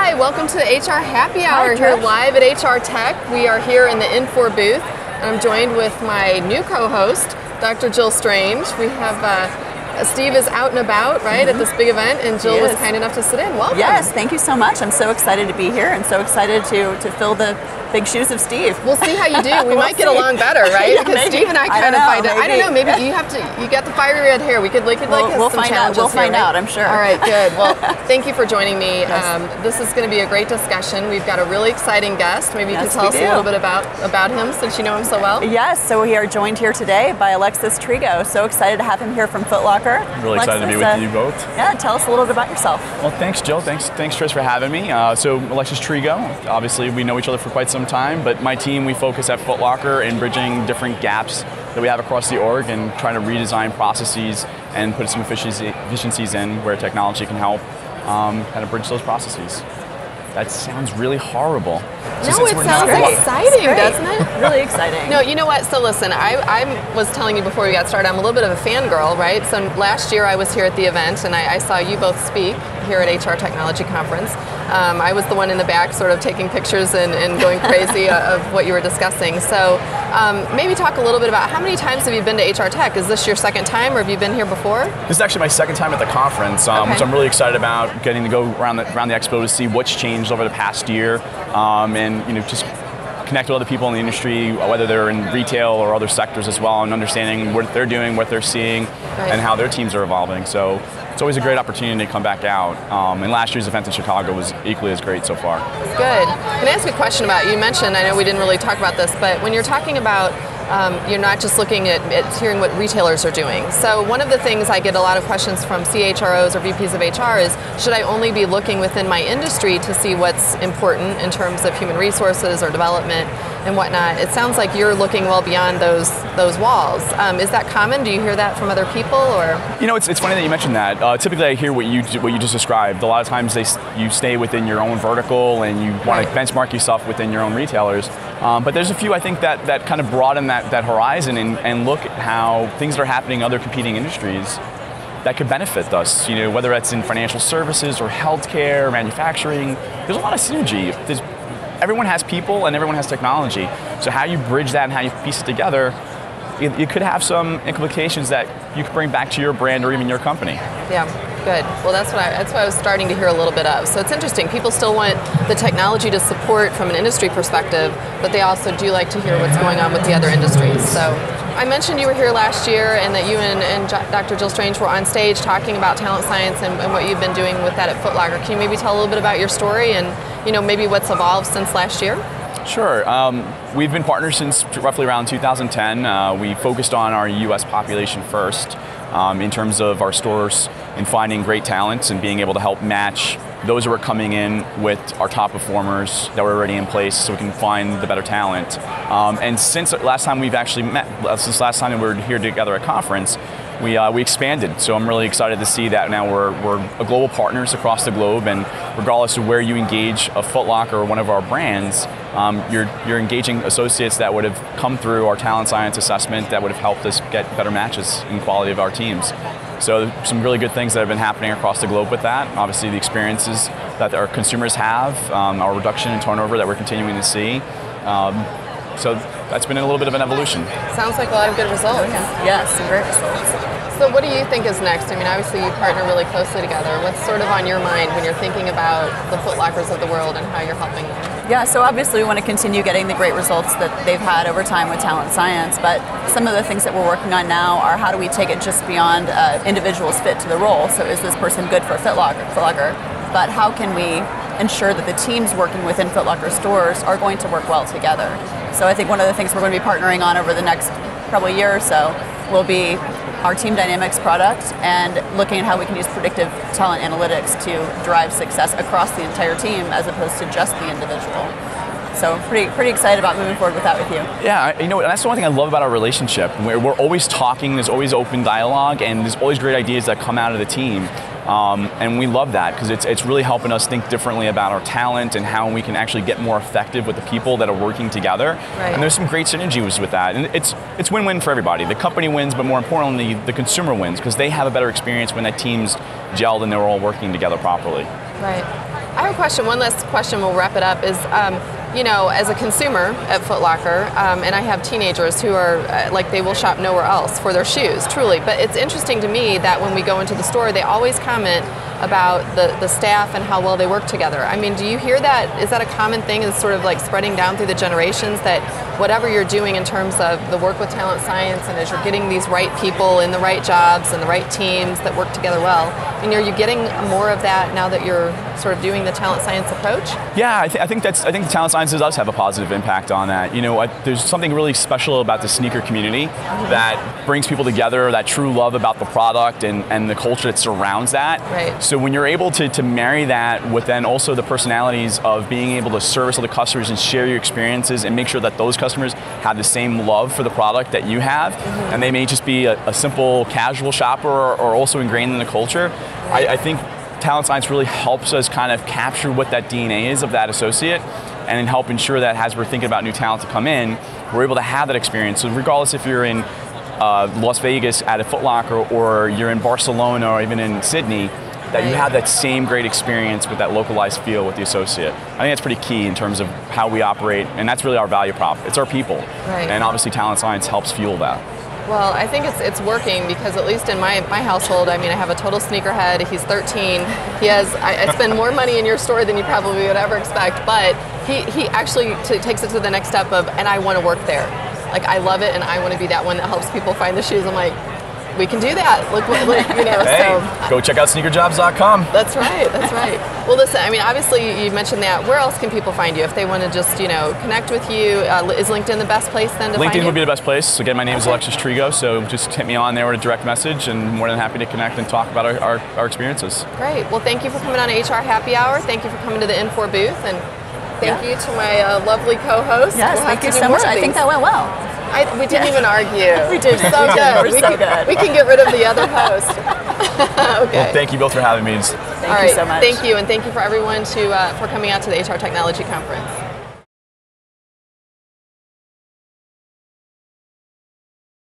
Hi, welcome to the HR Happy Hour here live at HR Tech. We are here in the Infor booth. I'm joined with my new co-host, Dr. Jill Strange. We have Steve is out and about, right, at this big event, and Jill was kind enough to sit in. Welcome. Yes, thank you so much. I'm so excited to be here and so excited to fill the big shoes of Steve. We'll see how you do. We might get along better, right? Yeah, because maybe. Steve and I kind of find it. I don't know. Maybe Yeah. you got the fiery red hair. We could We'll some find out. challenges We'll here, find right? out. I'm sure. All right, good. Well, thank you for joining me. Yes. This is going to be a great discussion. We've got a really exciting guest. Maybe you can tell us a little bit about him, since you know him so well. Yes. So we are joined here today by Alexis Trigo. So excited to have him here from Foot Locker. Really excited to be with you both. Yeah. Tell us a little bit about yourself. Well, thanks, Jill. Thanks, Trish, for having me. So Alexis Trigo. Obviously, we know each other for quite some time, but my team, we focus at Foot Locker in bridging different gaps that we have across the org and trying to redesign processes and put some efficiencies in where technology can help kind of bridge those processes. That sounds really horrible. No, it sounds exciting, doesn't it? Really exciting. No, you know what? So listen, I was telling you before we got started, I'm a little bit of a fangirl, right? So last year I was here at the event and I saw you both speak here at HR Technology Conference. I was the one in the back sort of taking pictures and going crazy of what you were discussing. So maybe talk a little bit about how many times have you been to HR Tech? Is this your second time or have you been here before? This is actually my second time at the conference, which I'm really excited about, getting to go around the expo to see what's changed over the past year, and just connect with other people in the industry, whether they're in retail or other sectors as well, and understanding what they're doing, what they're seeing, and how their teams are evolving. So it's always a great opportunity to come back out. And last year's event in Chicago was equally as great so far. Good. Can I ask you a question about, you mentioned, I know we didn't really talk about this, but when you're talking about you're not just looking at hearing what retailers are doing. So one of the things I get a lot of questions from CHROs or VPs of HR is, should I only be looking within my industry to see what's important in terms of human resources or development and whatnot? It sounds like you're looking well beyond those walls. Is that common? Do you hear that from other people, or? You know, it's funny that you mentioned that. Typically, I hear what you just described. A lot of times, you stay within your own vertical and you want to benchmark yourself within your own retailers. But there's a few, I think, that kind of broaden that horizon and look at how things that are happening in other competing industries that could benefit us. Whether that's in financial services or healthcare, manufacturing. There's a lot of synergy. Everyone has people and everyone has technology. So how you bridge that and how you piece it together, you could have some implications that you could bring back to your brand or even your company. Yeah, good. Well, that's what I was starting to hear a little bit of. So it's interesting. People still want the technology to support from an industry perspective, but they also do like to hear what's going on with the other industries. So I mentioned you were here last year and that you and Dr. Jill Strange were on stage talking about talent science and what you've been doing with that at Foot Locker. Can you maybe tell a little bit about your story and maybe what's evolved since last year? Sure. We've been partners since roughly around 2010. We focused on our U.S. population first in terms of our stores and finding great talents and being able to help match those who are coming in with our top performers that were already in place so we can find the better talent. And since last time we've actually met, since last time we were here together at conference, we expanded. So I'm really excited to see that now we're global partners across the globe, and regardless of where you engage a Foot Locker or one of our brands, you're engaging associates that would have come through our talent science assessment that would have helped us get better matches in quality of our teams. So some really good things that have been happening across the globe with that. Obviously the experiences that our consumers have, our reduction in turnover that we're continuing to see. So that's been a little bit of an evolution. Sounds like a lot of good results. Yes, some great results. So what do you think is next? I mean, obviously you partner really closely together. What's sort of on your mind when you're thinking about the Foot Lockers of the world and how you're helping them? Yeah, so obviously we want to continue getting the great results that they've had over time with talent science, but some of the things that we're working on now are how do we take it just beyond individuals fit to the role. So is this person good for Foot Locker? But how can we ensure that the teams working within Foot Locker stores are going to work well together? So I think one of the things we're going to be partnering on over the next probably year or so will be our Team Dynamics product and looking at how we can use predictive talent analytics to drive success across the entire team as opposed to just the individual. So pretty excited about moving forward with that with you. Yeah, and that's the one thing I love about our relationship. We're always talking, there's always open dialogue, and there's always great ideas that come out of the team. And we love that because it's really helping us think differently about our talent and how we can actually get more effective with the people that are working together. Right. And there's some great synergies with that. And it's win-win for everybody. The company wins, but more importantly, the consumer wins because they have a better experience when that team's gelled and they're all working together properly. Right. I have a question. One last question, we'll wrap it up, is, you know, as a consumer at Foot Locker, and I have teenagers who are, like, they will shop nowhere else for their shoes, truly. But it's interesting to me that when we go into the store, they always comment about the staff and how well they work together. I mean, do you hear that? Is that a common thing? Is sort of like spreading down through the generations that whatever you're doing in terms of the work with Talent Science, and as you're getting these right people in the right jobs and the right teams that work together well, I mean, are you getting more of that now that you're sort of doing the Talent Science approach? Yeah, I think the Talent Science does have a positive impact on that. You know, there's something really special about the sneaker community that brings people together, that true love about the product and the culture that surrounds that. Right. So when you're able to marry that with then also the personalities of being able to service other customers and share your experiences and make sure that those customers have the same love for the product that you have, and they may just be a simple casual shopper or also ingrained in the culture, I think Talent Science really helps us kind of capture what that DNA is of that associate and help ensure that as we're thinking about new talent to come in, we're able to have that experience. So regardless if you're in Las Vegas at a Foot Locker or you're in Barcelona or even in Sydney, that you have that same great experience with that localized feel with the associate. I think that's pretty key in terms of how we operate, and that's really our value prop. It's our people. Right. And obviously Talent Science helps fuel that. Well, I think it's working because at least in my household, I mean, I have a total sneakerhead. He's 13. He has, I spend more money in your store than you probably would ever expect, but he actually takes it to the next step of, and I want to work there. Like, I love it, and I want to be that one that helps people find the shoes. I'm like, we can do that. Look, you know. Hey, so go check out sneakerjobs.com. That's right. That's right. Well, listen. I mean, obviously, you mentioned that. Where else can people find you if they want to just, you know, connect with you? Is LinkedIn the best place then to find you? LinkedIn would be the best place. Again, my name is Alexis Trigo, so just hit me on there with a direct message, and more than happy to connect and talk about our experiences. Great. Well, thank you for coming on HR Happy Hour. Thank you for coming to the Infor booth, and thank you to my lovely co-host. Yes, thank you so much. I think that went well. We didn't even argue. We did. So good. We're so good. We can get rid of the other host. Okay. Well, thank you both for having me. Thank you so much. Thank you, and thank you for everyone for coming out to the HR Technology Conference.